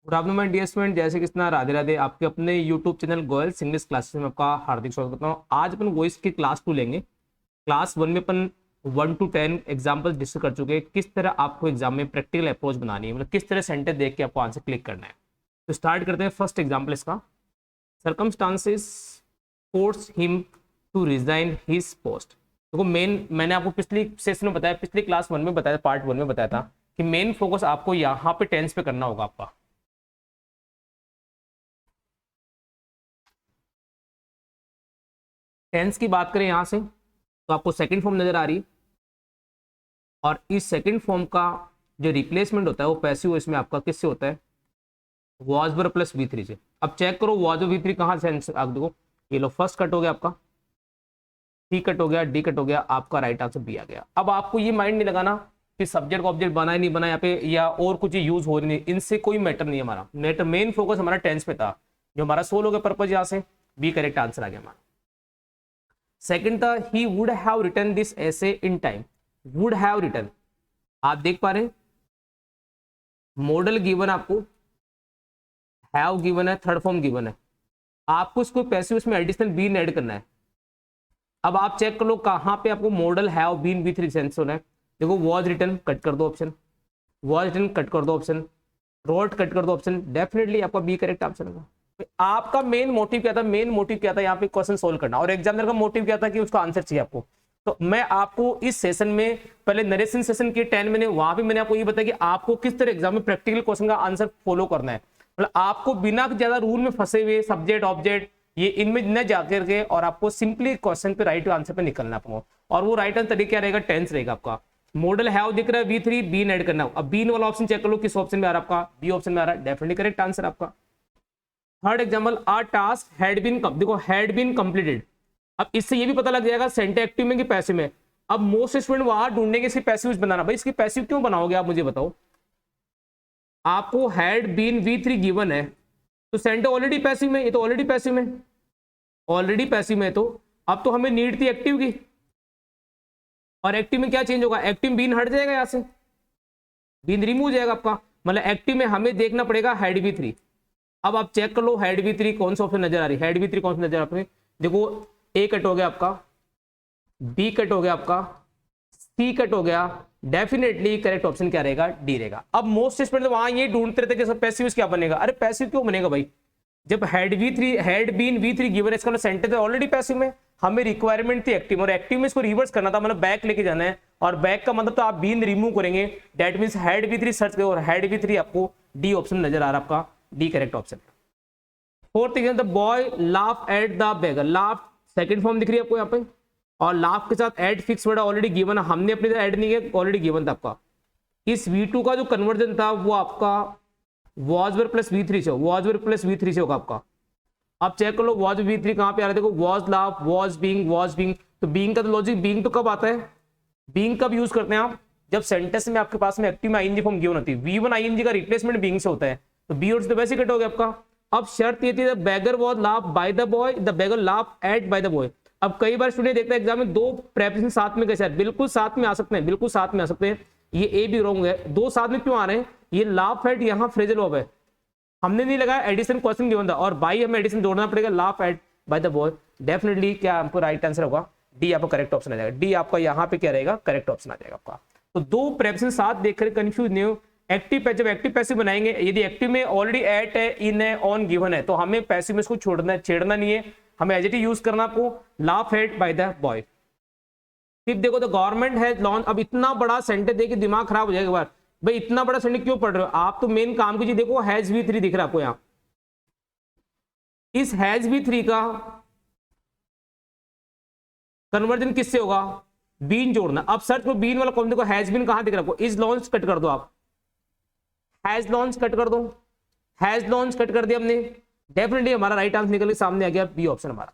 Good afternoon my dear student, जय श्री कृष्णा, राधे राधे। आपके अपने YouTube channel Goyal's English classes में आपका हार्दिक स्वागत करता हूँ। आज अपन वॉइस की क्लास 2 लेंगे। क्लास 1 में अपन 1 to 10 एग्जाम्पल डिस्कस कर चुके हैं, किस तरह आपको एग्जाम में प्रैक्टिकल अप्रोच बनानी है, मतलब किस तरह सेंटेंस देख के आपको आंसर क्लिक करना है। तो स्टार्ट करते हैं। फर्स्ट एग्जाम्पल इसका, circumstances force him to resign his post. देखो मैंने आपको पिछली सेशन में बताया, पिछली क्लास 1 में बताया, पार्ट 1 में बताया था कि मेन फोकस आपको यहाँ पे टेंस पे करना होगा। आपका टेंस की बात करें यहाँ से तो आपको सेकंड फॉर्म नजर आ रही है, और इस सेकंड फॉर्म का जो रिप्लेसमेंट होता है वो पैसिव इसमें आपका किससे होता है, वॉज वर प्लस V3 से। अब चेक करो वॉज वर V3 कहाँ से, आप देखो ये लो, फर्स्ट कट हो गया आपका, C कट हो गया, D कट हो गया, आपका राइट आंसर B आ गया। अब आपको ये माइंड नहीं लगाना कि सब्जेक्ट को ऑब्जेक्ट बना ही नहीं बना यहाँ पे, या और कुछ यूज हो रही नहीं, इनसे कोई मैटर नहीं है। हमारा नेट मेन फोकस हमारा टेंस पे था, जो हमारा सोल हो गया पर्पज, यहाँ से B करेक्ट आंसर आ गया हमारा। सेकंड था he would have written this essay in time. Would have written, आप देख पा रहे हैं मॉडल गिवन, आपको हैव गिवन है, थर्ड फॉर्म गिवन है, आपको इसको पैसिव इसमें एडिशनल बीन ऐड करना है। अब आप चेक कर लो कहां पे आपको model have been V3 sense होना है। देखो वॉज रिटन कट कर दो ऑप्शन, वॉज रिटन कट कर दो ऑप्शन, रोट कट कर दो ऑप्शन, डेफिनेटली आपका B करेक्ट आंसर होगा। आपका मेन मोटिव क्या था, मेन मोटिव क्या था यहाँ पे क्वेश्चन सोल्व करना, और एग्जामिनर का मोटिव क्या था कि उसका आंसर चाहिए आपको। तो मैं आपको इस सेशन में पहले नरेशन सेशन के 10 में वहां पे मैंने आपको ये बताया कि आपको किस तरह एग्जाम में प्रैक्टिकल क्वेश्चन का आंसर फॉलो करना है, मतलब आपको बिना ज्यादा रूल में फंसे हुए सब्जेक्ट ऑब्जेक्ट ये इनमें न जाकर के, और आपको सिंपली क्वेश्चन पे राइट आंसर पे निकलना आपको। और वो राइट आंसर तरीका रहेगा टेंस रहेगा आपका। मॉडल हैव दिख रहा है V3, बीन ऐड करना। अब बीन वाला ऑप्शन चेक कर लो किस ऑप्शन में आ रहा है आपका, बी ऑप्शन में आ रहा है, डेफिनेटली करेक्ट आंसर आपका। Third example, a task had been, देखो हैड बीन कंप्लीटेड। अब इससे ये भी पता लग जाएगा सेंटर एक्टिव में कि पैसिव में। अब मोस्ट स्टूडेंट वहां ढूंढेंगे इसकी पैसिव बनाना। भाई इसकी पैसिव क्यों बनाओगे आप, मुझे बताओ। आपको हैड बीन V3 गिवन है तो सेंटर ऑलरेडी पैसिव में, ये तो ऑलरेडी पैसिव में, ऑलरेडी पैसिव में। तो अब तो हमें नीड थी एक्टिव की, और एक्टिव में क्या चेंज होगा, एक्टिव बीन हट जाएगा, यहां से बीन रिमूव हो जाएगा आपका, मतलब एक्टिव में हमें देखना पड़ेगा हैड V3। अब आप चेक कर लो हैड V3 कौन सा ऑप्शन नजर आ रही है, हैड V3 कौन सा नजर आ रहा है। देखो A कट हो गया आपका, B कट हो गया आपका, C कट हो गया, डेफिनेटली करेक्ट ऑप्शन क्या रहेगा, D रहेगा। अब मोस्ट स्टूडेंट वहां ये ढूंढते रहते कि पैसिव क्या बनेगा। अरे पैसिव क्यों बनेगा भाई, जब हैड बीन V3 गिवन है, इसका सेंटेंस ऑलरेडी पैसिव में, हमें रिक्वायरमेंट थी एक्टिव, और एक्टिव में इसको रिवर्स करना था, मतलब बैक लेके जाना है, और बैक का मतलब तो आप बीन रिमूव करेंगे, that means had V3 search करो, और हैड V3 आपको D ऑप्शन नजर आ रहा है आपका, D correct option. Fourth example, the boy laugh at the beggar. Laugh second form दिख रही है आपको यहाँ पे, और लाफ के साथ add fix word already given है, हमने अपने ऐड नहीं किया, ऑलरेडी गिवन था आपका। इस V2 का जो कन्वर्जन था वो आपका वॉज वर प्लस V3 से, वॉज वर प्लस V3 से होगा आपका। आप चेक कर लो वॉज V3 कहां पे आ रहा है, देखो वॉज लाफ, वॉज बीइंग। तो बीइंग का तो लॉजिक, बीइंग तो कब आता है, बीइंग कब यूज करते हैं आप, जब सेंटेंस में आपके पास में एक्टिव में आईएनजी फॉर्म गिवन होती है। V1 आईएनजी का रिप्लेसमेंट बीइंग से होता है, तो बी और तो वैसे कट हो गया आपका। अब शर्त ये थी the beggar was laugh by the boy, the beggar laugh at by the boy. अब कई बार स्टूडेंट देखता है एग्जाम में दो प्रेपोजिशन साथ में कैसे, बिल्कुल साथ में आ सकते हैं, बिल्कुल साथ में आ सकते हैं। ये ए भी रॉन्ग है, दो साथ में क्यों आ रहे हैं, ये लाफ एट यहाँ फ्रेजल वर्ब है, हमने नहीं लगाया, एडिशन क्वेश्चन गिवन था, और बाई हमें एडिशन जोड़ना पड़ेगा, laugh at by the boy. Definitely क्या आपको राइट आंसर होगा, डी आपका करेक्ट ऑप्शन आ जाएगा। डी आपका यहाँ पे क्या रहेगा, करेक्ट ऑप्शन आ जाएगा आपका। तो दो प्रेपोजिशन साथ देखकर कंफ्यूज नहीं हो। एक्टिव जब एक्टिव पैसिव बनाएंगे, यदि एक्टिव में ऑलरेडी एट है, इन है, ऑन गिवन है, तो हमें पैसिव में इसको छेड़ना नहीं है, हमें एज इट इज यूज करना आपको, laugh at by the boy. फिर देखो द गवर्नमेंट हैज लॉन्च। अब इतना बड़ा सेंटेंस देख के दिमाग खराब हो जाएगा बार, भाई इतना बड़ा सेंटेंस क्यों पढ़ रहे हो आप, तो मेन काम कीजिए। देखो हैज V3 दिख रहा है आपको यहाँ, इस हैज V3 का कन्वर्जन किससे होगा, बीन जोड़ना। अब सर्च को बीन वाला कौन, देखो हैज बीन कहां दिख रहा है आपको, इज लॉन्च कट कर दो, आप हैज लॉन्च कट कर दो, हैज लॉन्च कट कर दिया हमने, डेफिनेटली हमारा राइट आंसर निकल के सामने आ गया, बी ऑप्शन हमारा।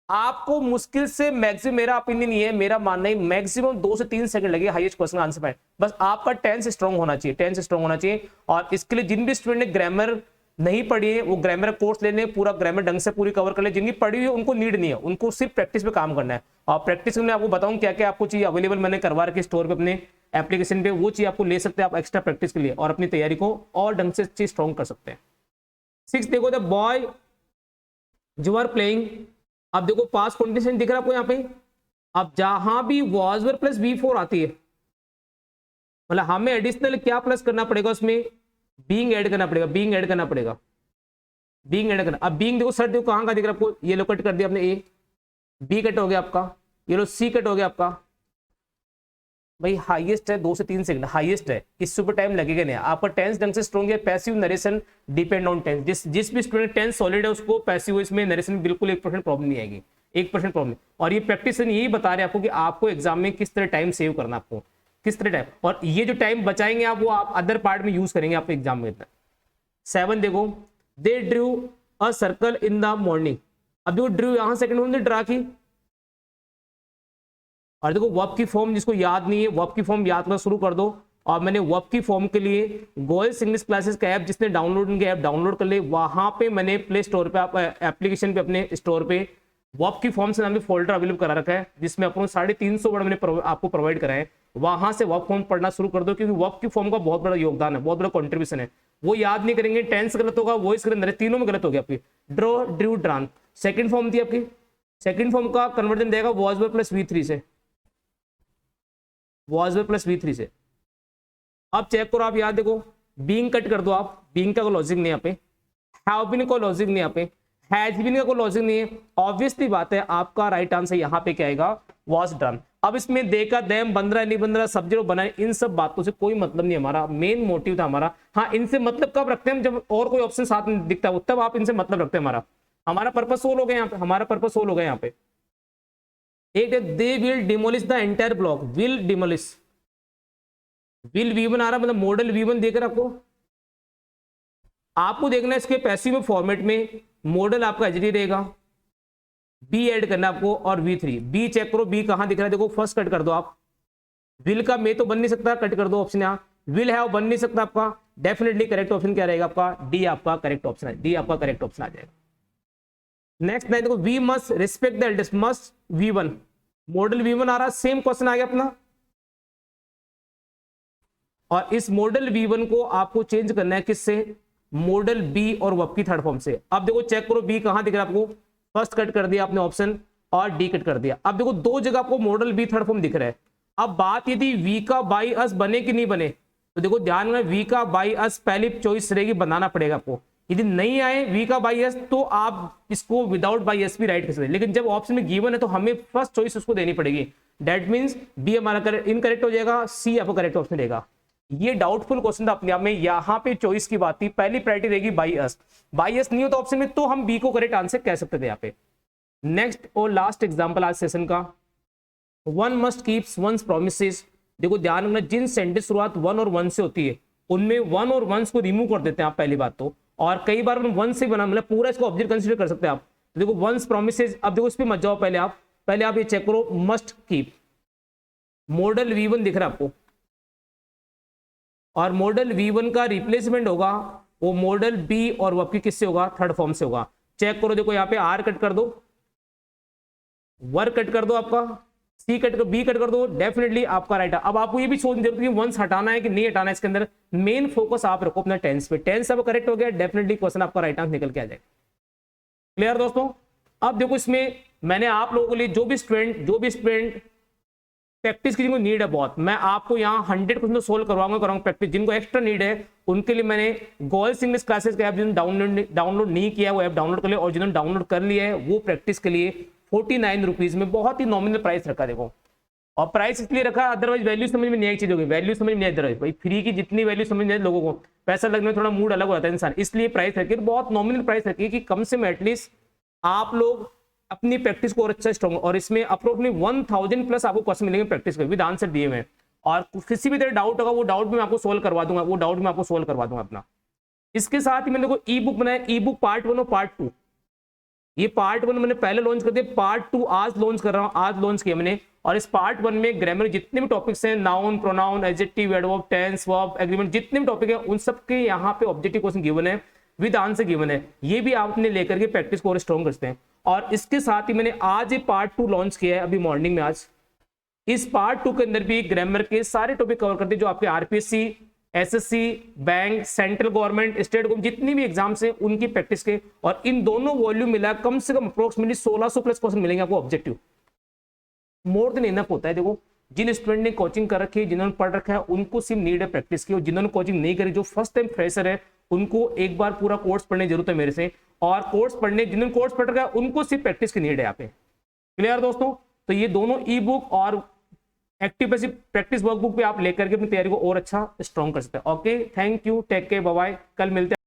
आपको मुश्किल से मैक्सिमम, मेरा ओपिनियन ये है, मेरा मानना है मैक्सिमम 2 से 3 सेकंड लगे हाईएस्ट क्वेश्चन आंसर पाए, बस आपका टेंस स्ट्रांग होना चाहिए, टेंस स्ट्रांग होना चाहिए। और इसके लिए जिन भी स्टूडेंट ने ग्रामर नहीं पढ़ी है वो ग्रामर कोर्स लेने, पूरा ग्रामर ढंग से पूरी कवर कर ले। जिनकी पढ़ी हुई है उनको नीड नहीं है, उनको सिर्फ प्रैक्टिस पे काम करना है। और प्रैक्टिस में आपको बताऊं क्या क्या आपको चाहिए, अवेलेबल मैंने करवा रखे स्टोर पे, अपने एप्लीकेशन पे, वो चीज आपको ले सकते हैं आप एक्स्ट्रा प्रैक्टिस के लिए, और अपनी तैयारी को और ढंग से स्ट्रॉन्ग कर सकते हैं। 6 देखो the boy you are playing. अब देखो पास्ट कंडीशन दिख रहा है आपको यहाँ पे। अब जहां भी वॉज वर प्लस V4 आती है, मतलब हमें एडिशनल क्या प्लस करना पड़ेगा, उसमें बीइंग ऐड करना पड़ेगा, बीइंग ऐड करना पड़ेगा, बीइंग ऐड करना। अब बीइंग देखो सर, देखो कहां का दिख रहा है आपको, ये लो कट कर दिया आपने, ए बी कट हो गया आपका, ये लो सी कट हो गया आपका। भाई हाईएस्ट है 2 से 3 सेकंड, हाईएस्ट है, इससे ऊपर टाइम लगेगा नहीं। आपका टेंस ढंग से स्ट्रॉन्ग है, passive narration depend on tense. जिस भी स्टूडेंट टेंस सॉलिड है उसको पैसिव इसमें नरेशन बिल्कुल 1% प्रॉब्लम नहीं आएगी, 1% प्रॉब्लम। और ये प्रैक्टिस यही बता रहे हैं आपको कि आपको एग्जाम में किस तरह टाइम सेव करना, आपको किस तरह टाइम, और ये जो टाइम बचाएंगे आप वो आप अदर पार्ट में यूज करेंगे आप एग्जाम में। 7 देखो, दे drew a circle in the morning. अब देखो ड्रू यहां सेकंड में ड्रा की, और देखो वर्ब की फॉर्म जिसको याद नहीं है वर्ब की फॉर्म याद करना शुरू कर दो। और मैंने वर्ब की फॉर्म के लिए गोयल्स इंग्लिश क्लासेस का ऐप जिसने डाउनलोड उनके ऐप डाउनलोड कर ले, वहां पे मैंने प्ले स्टोर पे आप एप्लीकेशन पे अपने स्टोर पे वर्ब की फॉर्म से नाम फोल्डर अवेलेबल करा रखा है, जिसमें अपने 350 वर्ड मैंने आपको प्रोवाइड कराए हैं। वहां से वर्ब फॉर्म पढ़ना शुरू कर दो, क्योंकि वर्ब की फॉर्म का बहुत बड़ा योगदान है, बहुत बड़ा कॉन्ट्रीब्यूशन है। वो याद नहीं करेंगे, टेंस गलत होगा, वॉइस गलत, तीनों में गलत हो गया आपकी। Draw Drew drawn second form थी आपकी, सेकंड फॉर्म का कन्वर्जन देगा वॉज वर प्लस V3 से, वॉज वर प्लस V3 से। अब चेक करो आप, याद देखो बीइंग कट कर दो आप, बीइंग का कोई लॉजिक नहीं यहाँ पे, हैव बीन का कोई लॉजिक नहीं यहाँ पे, हैज बीन का कोई लॉजिक नहीं है। ऑब्वियसली बात है आपका राइट आंसर यहाँ पे क्या आएगा, वॉज डन। अब इसमें दे का देम बन रहा है नहीं बन रहा, सब्जेक्ट बना है, इन सब बातों से कोई मतलब नहीं हमारा, मेन मोटिव था हमारा। हाँ इनसे मतलब कब रखते हैं हम, जब और कोई ऑप्शन साथ में दिखता है तब आप इनसे मतलब रखते हैं। हमारा पर्पस सोल्व हो गया यहाँ पे, हमारा पर्पस सोल्व हो गया यहाँ पे। एक they will demolish the entire block, will demolish, will V1 आ रहा मतलब मॉडल V1 देख रहे आपको देखना है इसके पैसिव में फॉर्मेट में मॉडल आपका एचडी रहेगा, बी ऐड करना आपको और V3। बी चेक करो, बी कहां दिख रहा है, देखो फर्स्ट कट कर दो आप। विल का मे तो बन नहीं सकता, कट कर दो ऑप्शन यहाँ। विल हैव बन नहीं सकता आपका, डेफिनेटली करेक्ट ऑप्शन क्या रहेगा आपका, डी आपका करेक्ट ऑप्शन है, डी आपका करेक्ट ऑप्शन आ जाएगा। नेक्स्ट नहीं देखो, we must respect the eldest, must V1, modal V1 आ रहा, सेम क्वेश्चन आ गया अपना। और इस मॉडल V1 को आपको चेंज करना है किससे, मॉडल बी और वर्ब की थर्ड फॉर्म से। अब देखो चेक करो, बी कहां दिख रहा है आपको, फर्स्ट कट कर दिया आपने ऑप्शन और डी कट कर दिया। अब देखो दो जगह आपको मॉडल बी थर्ड फॉर्म दिख रहा है। अब बात यदि वी का बाई अस बने कि नहीं बने, तो देखो ध्यान में वी का बाई अस पहली चॉइस रहेगी, बनाना पड़ेगा आपको। यदि नहीं आए वी का बाई एस तो आप इसको विदाउट बाई एस भी राइट कर सकते, लेकिन जब ऑप्शन में गिवन है तो हमें फर्स्ट चॉइस उसको देनी पड़ेगी। दैट मींस बी हमारा इनकरेक्ट हो जाएगा, सी आपको करेक्ट ऑप्शन रहेगा। ये डाउटफुल क्वेश्चन था अपने आप में, यहां पे चॉइस की बात थी, पहली प्रायोरिटी रहेगी बाई एस। बाई एस नहीं होता ऑप्शन में तो हम बी को करेक्ट आंसर कह सकते थे यहाँ पे। नेक्स्ट और लास्ट एग्जांपल आज सेशन का, one must keeps one's promises. देखो ध्यान रखना, जिन सेंटेंस शुरुआत वन और वन से होती है उनमें वन और वंस को रिमूव कर देते हैं आप, पहली बात तो। और कई बार वन से बना मतलब पूरा इसको ऑब्जेक्ट कंसीडर कर सकते हैं आप। देखो वंस प्रोमिसेस, अब देखो इस पे मत जाओ, पहले आप ये चेक करो, मस्ट कीप मॉडल V1 दिख रहा है आपको, और मॉडल V1 का रिप्लेसमेंट होगा वो मॉडल बी और वर्ब की किससे होगा, थर्ड फॉर्म से होगा। चेक करो, देखो यहाँ पे आर कट कर दो, वर्क कट कर दो, आपका सी कट कर, बी कट कर दो, डेफिनेटली आपका राइट है। अब आपको ये भी सोचने जरूरत है कि वंस हटाना है कि नहीं हटाना है, इसके अंदर मेन फोकस आप रखो अपना टेंस पे। टेंस अब करेक्ट हो गया, डेफिनेटली क्वेश्चन आपका राइट आंसर निकल के आ जाएगा। क्लियर दोस्तों। अब देखो इसमें मैंने आप लोगों के लिए जो भी स्टूडेंट प्रैक्टिस की जिनको नीड है बहुत, मैं आपको यहाँ 100 क्वेश्चन सोल्व करवाऊंगा प्रैक्टिस। जिनको एक्स्ट्रा नीड है उनके लिए मैंने गोयल्स इंग्लिश क्लासेस का ऐप जिन्होंने डाउनलोड नहीं किया वो ऐप डाउनलोड कर लिया, और जिन्होंने डाउनलोड कर लिया है वो प्रैक्टिस के लिए 49 रुपीज में बहुत ही नॉमिनल प्राइस रखा। देखो और प्राइस इसलिए रखा, अदरवाइज वैल्यू समझ में नहीं आई चीज होगी, वैल्यू समझ में नहीं, अदरवाइज भाई फ्री की जितनी वैल्यू समझ नहीं लोगों को, पैसा लगने में थोड़ा मूड अलग हो जाता है इंसान, इसलिए प्राइस रखी, बहुत नॉमिनल प्राइस रखी कि कम से कम एटलीस्ट आप लोग अपनी प्रैक्टिस को और अच्छा स्ट्रॉन्ग। और इसमें अप्रोक्सिमेटली 1000 प्लस आपको क्वेश्चन मिलेंगे प्रैक्टिस के विद आंसर दिए हुए, और किसी भी तरह डाउट होगा वो डाउट भी मैं आपको सोल्व करवा दूंगा, अपना। इसके साथ ही मैंने देखो ई बुक बनाया, ई बुक पार्ट 1 और पार्ट 2। ये पार्ट 1 मैंने पहले लॉन्च कर दिया, पार्ट 2 आज लॉन्च कर रहा हूं, आज लॉन्च किया मैंने। और इस पार्ट 1 में ग्रामर जितने भी टॉपिक्स हैं, noun, pronoun, adjective, adverb, tense, verb, agreement, जितने भी टॉपिक है उन सबके यहाँ पे ऑब्जेक्टिव क्वेश्चन गिवन है, विद आंसर गिवन है। ये भी आपने लेकर के प्रैक्टिस को और स्ट्रॉन्ग करते हैं। और इसके साथ ही मैंने आज ये पार्ट 2 लॉन्च किया है अभी मॉर्निंग में आज। इस पार्ट 2 के अंदर भी ग्रामर के सारे टॉपिक कवर करते हैं जो आपके RPSC, SSC, bank, central government, state government, जितनी भी एग्जाम्स हैं उनकी प्रैक्टिस के, और इन दोनों वॉल्यूम मिला कम से कम अप्रोक्सीमेटली 1600 प्लस क्वेश्चन मिलेंगे आपको ऑब्जेक्टिव। मोर देन इनफ होता है। देखो जिन स्टूडेंट ने कोचिंग कर रखी है, जिन्होंने पढ़ रखा है, उनको सिर्फ नीड है प्रैक्टिस की, और जिन्होंने कोचिंग नहीं करी, जो फर्स्ट टाइम फ्रेशर है, उनको एक बार पूरा कोर्स पढ़ने की जरूरत है मेरे से, और कोर्स पढ़ने, जिन्होंने कोर्स पढ़ रखा है उनको सिर्फ प्रैक्टिस की नीड है यहाँ पे। क्लियर दोस्तों? तो ये दोनों ई बुक और एक्टिव पैसिव प्रैक्टिस वर्कबुक पे आप लेकर के अपनी तैयारी को और अच्छा स्ट्रॉन्ग कर सकते हैं। Okay, thank you, take care, bye bye, कल मिलते हैं।